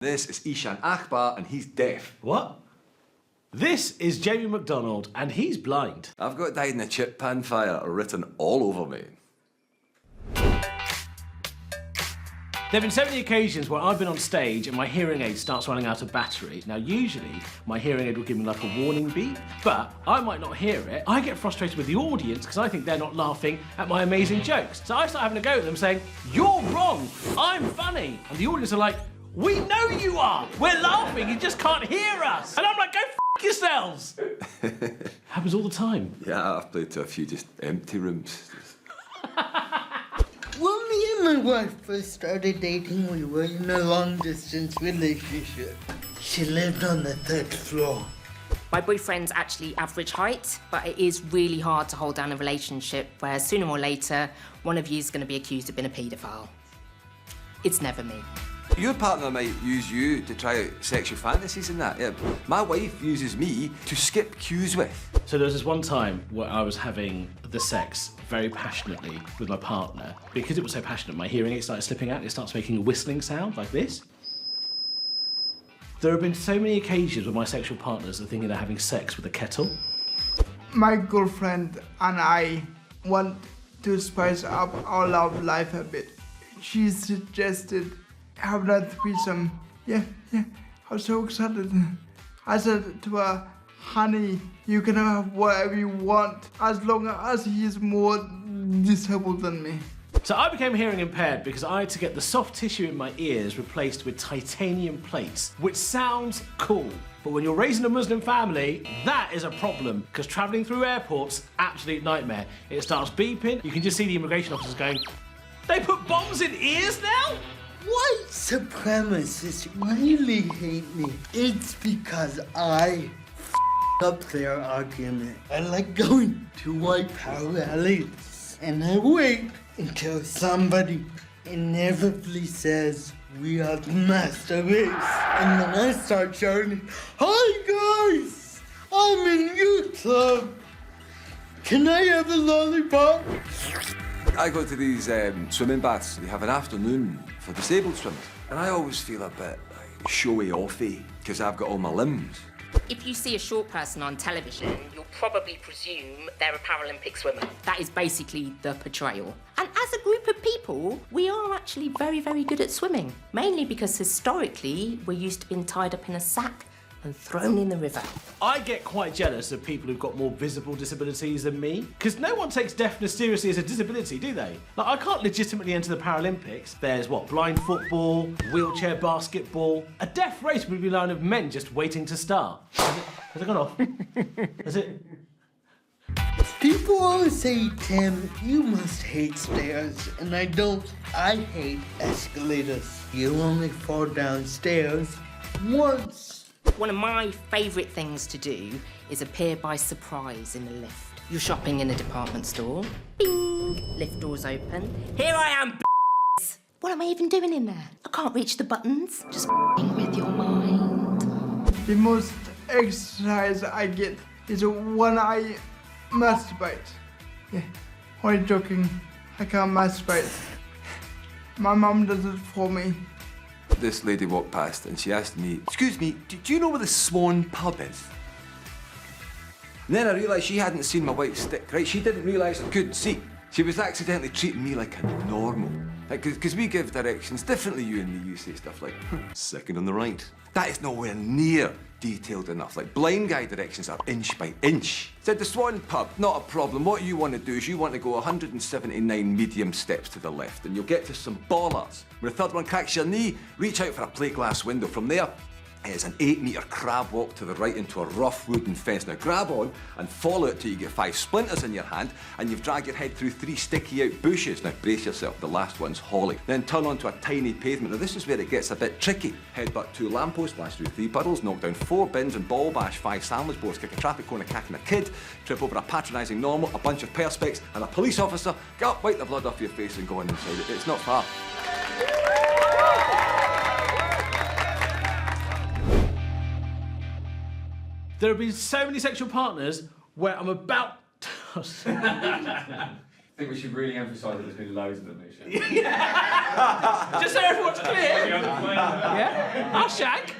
This is Eshaan Akbar and he's deaf. What? This is Jamie MacDonald and he's blind. I've got died in a chip pan fire written all over me. There have been so many occasions where I've been on stage and my hearing aid starts running out of battery. Now, usually, my hearing aid will give me like a warning beep, but I might not hear it. I get frustrated with the audience because I think they're not laughing at my amazing jokes. So I start having a go at them saying, "You're wrong, I'm funny." And the audience are like, "We know you are, we're laughing, you just can't hear us." And I'm like, "Go f*** yourselves." Happens all the time. Yeah, I've played to a few just empty rooms. When me and my wife first started dating, we were in a long-distance relationship. She lived on the 3rd floor. My boyfriend's actually average height, but it is really hard to hold down a relationship where sooner or later, one of you is going to be accused of being a paedophile. It's never me. Your partner might use you to try out sexual fantasies and that. Yeah. My wife uses me to skip cues with. So there was this one time where I was having the sex very passionately with my partner. Because it was so passionate, my hearing aid started slipping out and it starts making a whistling sound like this. There have been so many occasions where my sexual partners are thinking they're having sex with a kettle. My girlfriend and I want to spice up our love life a bit. She suggested having a threesome. Yeah, I was so excited. I said to her, "Honey, you can have whatever you want as long as he's more disabled than me." So I became hearing impaired because I had to get the soft tissue in my ears replaced with titanium plates, which sounds cool. But when you're raising a Muslim family, that is a problem, because travelling through airports, absolute nightmare. It starts beeping, you can just see the immigration officers going, "They put bombs in ears now?" White supremacists really hate me. It's because I up their argument. I like going to white power rallies and I wait until somebody inevitably says we are the master race. And then I start shouting, "Hi guys, I'm in youth club. Can I have a lollipop?" I go to these swimming baths. They have an afternoon for disabled swimmers. And I always feel a bit like showy-offy because I've got all my limbs. If you see a short person on television, you'll probably presume they're a Paralympic swimmer. That is basically the portrayal. And as a group of people, we are actually very, very good at swimming. Mainly because historically, we're used to being tied up in a sack and thrown in the river. I get quite jealous of people who've got more visible disabilities than me, because no one takes deafness seriously as a disability, do they? Like, I can't legitimately enter the Paralympics. There's what, blind football, wheelchair basketball. A deaf race would be a line of men just waiting to start. Has it gone off? Has it? People always say, "Tim, you must hate stairs," and I don't. I hate escalators. You only fall downstairs once. One of my favourite things to do is appear by surprise in a lift. You're shopping in a department store. Bing! Lift doors open. Here I am, b****s. What am I even doing in there? I can't reach the buttons. Just f***ing with your mind. The most exercise I get is when I masturbate. Yeah, only joking. I can't masturbate. My mum does it for me. This lady walked past and she asked me, "Excuse me, do you know where the Swan pub is?" And then I realised she hadn't seen my white stick, right? She didn't realise I couldn't see. She was accidentally treating me like a normal. Like, because we give directions differently, you and me. You say stuff like, "Second on the right." That is nowhere near detailed enough. Like, blind guy directions are inch by inch. Said the Swan pub, not a problem. What you want to do is you want to go 179 medium steps to the left and you'll get to some bollards. When the third one cracks your knee, reach out for a plate glass window. From there, it's an 8-metre crab walk to the right into a rough wooden fence. Now grab on and follow it till you get 5 splinters in your hand and you've dragged your head through 3 sticky out bushes. Now brace yourself, the last one's holly. Then turn onto a tiny pavement. Now this is where it gets a bit tricky. Headbutt 2 lampposts, splash through 3 puddles, knock down 4 bins and ball bash 5 sandwich boards, kick a traffic cone, a cack and a kid, trip over a patronising normal, a bunch of perspex and a police officer, get up, wipe the blood off your face and go on inside it. It's not far. There have been so many sexual partners where I'm about... think we should really emphasise that there's been loads of them this year. Just so everyone's clear. Yeah? I'll shag.